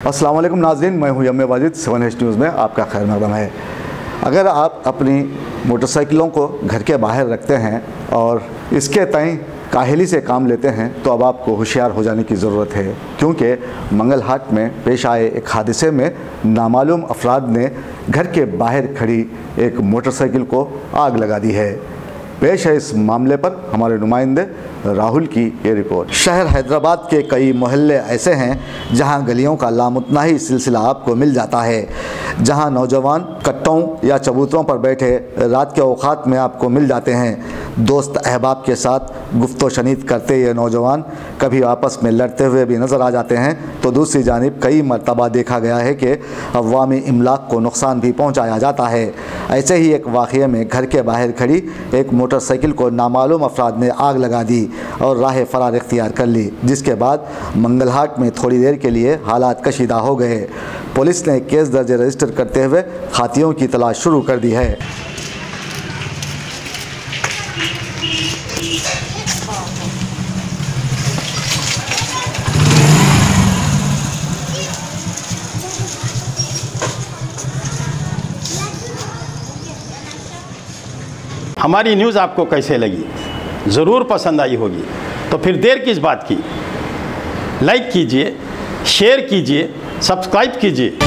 अस्सलाम वालेकुम नाज़रीन, मैं हूं यम वाजिद। 7H न्यूज़ में आपका खैर मकदम है। अगर आप अपनी मोटरसाइकिलों को घर के बाहर रखते हैं और इसके तय काहली से काम लेते हैं तो अब आपको होशियार हो जाने की ज़रूरत है, क्योंकि मंगलहाट में पेश आए एक हादसे में नामालूम अफराद ने घर के बाहर खड़ी एक मोटरसाइकिल को आग लगा दी है। पेश है इस मामले पर हमारे नुमाइंदे राहुल की ये रिपोर्ट। शहर हैदराबाद के कई मोहल्ले ऐसे हैं जहां गलियों का लामुतनाही सिलसिला आपको मिल जाता है, जहां नौजवान कट्टों या चबूतरों पर बैठे रात के औकात में आपको मिल जाते हैं। दोस्त अहबाब के साथ गुफ्तो शनीद करते ये नौजवान कभी आपस में लड़ते हुए भी नज़र आ जाते हैं, तो दूसरी जानिब कई मरतबा देखा गया है कि अवामी इमलाक को नुकसान भी पहुँचाया जाता है। ऐसे ही एक वाक़ये में घर के बाहर खड़ी एक मोटरसाइकिल को नामालूम अफराद ने आग लगा दी और राह फरार इख्तियार कर ली, जिसके बाद मंगलहाट में थोड़ी देर के लिए हालात कशीदा हो गए। पुलिस ने केस दर्ज रजिस्टर करते हुए खातियों की तलाश शुरू कर दी है। हमारी न्यूज़ आपको कैसे लगी? ज़रूर पसंद आई होगी, तो फिर देर किस बात की? लाइक कीजिए, शेयर कीजिए, सब्सक्राइब कीजिए।